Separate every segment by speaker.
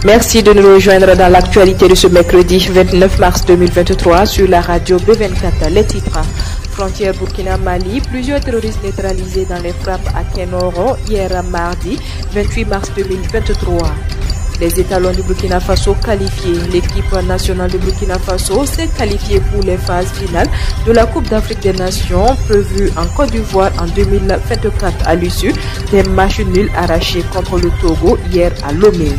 Speaker 1: Merci de nous rejoindre dans l'actualité de ce mercredi 29 mars 2023 sur la radio B24. Les titres. Frontière Burkina-Mali, plusieurs terroristes neutralisés dans les frappes à Kenoro hier mardi 28 mars 2023. Les étalons du Burkina Faso qualifiés. L'équipe nationale de Burkina Faso s'est qualifiée pour les phases finales de la Coupe d'Afrique des Nations prévue en Côte d'Ivoire en 2024 à l'issue des matchs nuls arrachés contre le Togo hier à Lomé.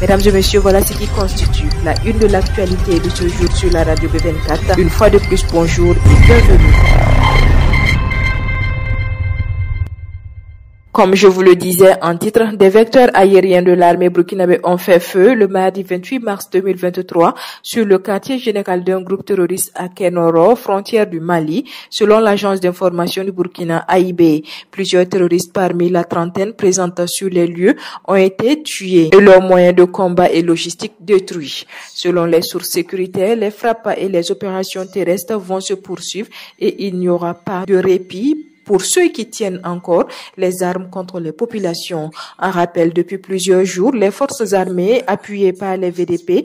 Speaker 1: Mesdames et messieurs, voilà ce qui constitue la une de l'actualité de ce jour sur la radio B24. Une fois de plus, bonjour et bienvenue. Comme je vous le disais en titre, des vecteurs aériens de l'armée burkinabé ont fait feu le mardi 28 mars 2023 sur le quartier général d'un groupe terroriste à Kenoro, frontière du Mali, selon l'agence d'information du Burkina AIB. Plusieurs terroristes parmi la trentaine présentes sur les lieux ont été tués et leurs moyens de combat et logistique détruits. Selon les sources sécuritaires, les frappes et les opérations terrestres vont se poursuivre et il n'y aura pas de répit pour ceux qui tiennent encore les armes contre les populations. En rappel, depuis plusieurs jours, les forces armées, appuyées par les VDP,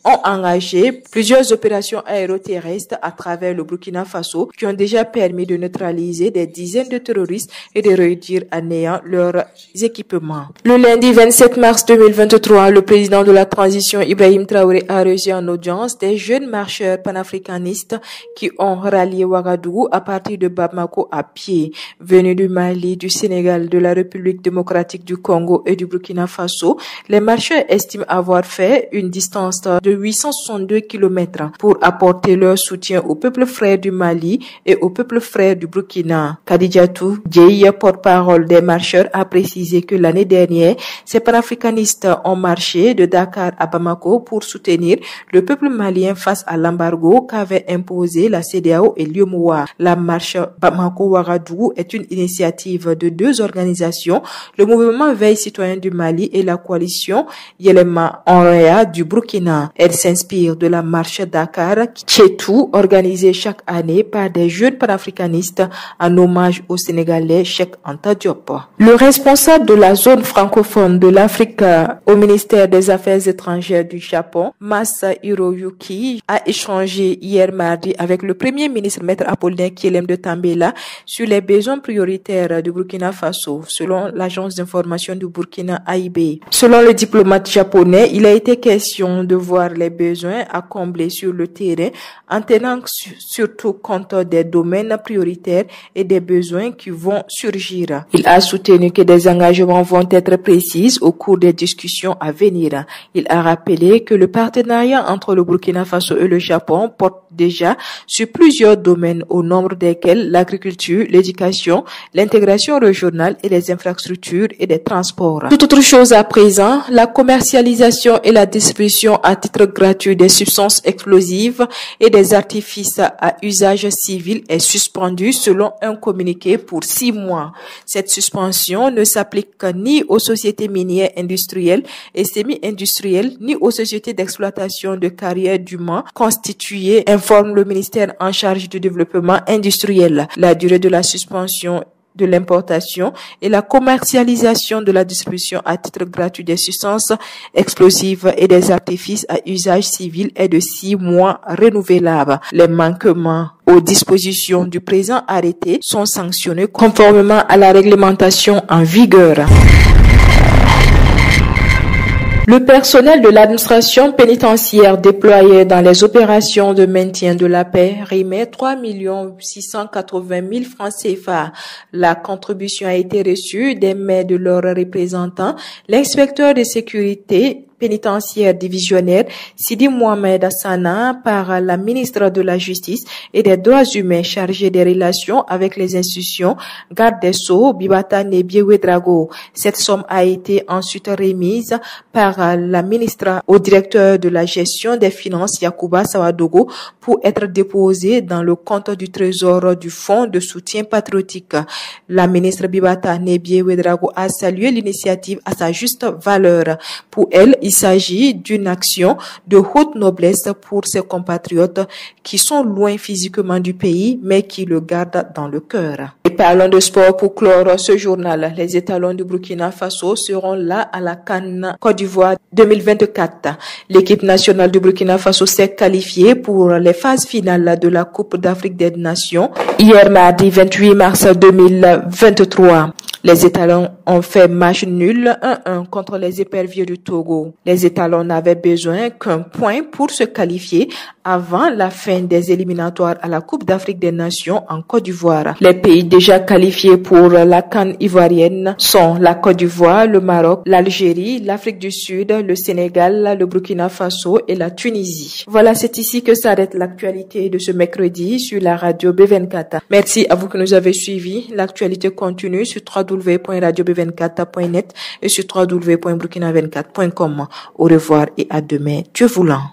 Speaker 1: ont engagé plusieurs opérations aéroterrestres à travers le Burkina Faso qui ont déjà permis de neutraliser des dizaines de terroristes et de réduire à néant leurs équipements. Le lundi 27 mars 2023, le président de la transition Ibrahim Traoré a reçu en audience des jeunes marcheurs panafricanistes qui ont rallié Ouagadougou à partir de Bamako à pied. Venus du Mali, du Sénégal, de la République démocratique du Congo et du Burkina Faso, les marcheurs estiment avoir fait une distance de 862 km pour apporter leur soutien au peuple frère du Mali et au peuple frère du Burkina. Kadijatou Dieye, porte-parole des marcheurs, a précisé que l'année dernière, ces panafricanistes ont marché de Dakar à Bamako pour soutenir le peuple malien face à l'embargo qu'avait imposé la CEDEAO et l'UEMOA. La marche Bamako-Ouagadougou est une initiative de deux organisations, le mouvement Veille citoyen du Mali et la coalition Yelema Onrea du Burkina. Elle s'inspire de la marche Dakar-Tchétou organisée chaque année par des jeunes panafricanistes en hommage au Sénégalais Cheikh Anta Diop. Le responsable de la zone francophone de l'Afrique au ministère des Affaires étrangères du Japon, Masa Hiroyuki, a échangé hier mardi avec le premier ministre Maître Apollinaire Kyelem de Tambela sur les besoins prioritaires du Burkina Faso, selon l'agence d'information du Burkina AIB. Selon le diplomate japonais, il a été question de voir les besoins à combler sur le terrain en tenant surtout compte des domaines prioritaires et des besoins qui vont surgir. Il a soutenu que des engagements vont être précis au cours des discussions à venir. Il a rappelé que le partenariat entre le Burkina Faso et le Japon porte déjà sur plusieurs domaines au nombre desquels l'agriculture, l'éducation, l'intégration régionale et les infrastructures et les transports. Toute autre chose à présent, la commercialisation et la distribution à titre gratuit des substances explosives et des artifices à usage civil est suspendue selon un communiqué pour 6 mois. Cette suspension ne s'applique ni aux sociétés minières industrielles et semi-industrielles ni aux sociétés d'exploitation de carrières d'humains constituées, informe le ministère en charge du développement industriel. La durée de la suspension de l'importation et la commercialisation de la distribution à titre gratuit des substances explosives et des artifices à usage civil est de 6 mois renouvelables. Les manquements aux dispositions du présent arrêté sont sanctionnés conformément à la réglementation en vigueur. Le personnel de l'administration pénitentiaire déployé dans les opérations de maintien de la paix remet 3 680 000 francs CFA. La contribution a été reçue des mains de leurs représentants, l'inspecteur de sécurité pénitentiaire divisionnaire Sidi Mohamed Hassana par la ministre de la Justice et des Droits humains chargée des relations avec les institutions, garde des Sceaux, Bibata Nebie Ouedraogo. Cette somme a été ensuite remise par la ministre au directeur de la gestion des finances Yacouba Sawadogo pour être déposée dans le compte du trésor du Fonds de soutien patriotique. La ministre Bibata Nebie Ouedraogo a salué l'initiative à sa juste valeur. Pour elle, il s'agit d'une action de haute noblesse pour ses compatriotes qui sont loin physiquement du pays, mais qui le gardent dans le cœur. Et parlons de sport pour clore ce journal. Les étalons du Burkina Faso seront là à la CAN Côte d'Ivoire 2024. L'équipe nationale du Burkina Faso s'est qualifiée pour les phases finales de la Coupe d'Afrique des Nations hier mardi 28 mars 2023. Les étalons ont fait match nul 1-1 contre les éperviers du Togo. Les étalons n'avaient besoin qu'un point pour se qualifier avant la fin des éliminatoires à la Coupe d'Afrique des Nations en Côte d'Ivoire. Les pays déjà qualifiés pour la CAN ivoirienne sont la Côte d'Ivoire, le Maroc, l'Algérie, l'Afrique du Sud, le Sénégal, le Burkina Faso et la Tunisie. Voilà, c'est ici que s'arrête l'actualité de ce mercredi sur la radio B24. Merci à vous que nous avez suivis. L'actualité continue sur www.radiob24.net et sur www.burkina24.com. Au revoir et à demain, Dieu voulant.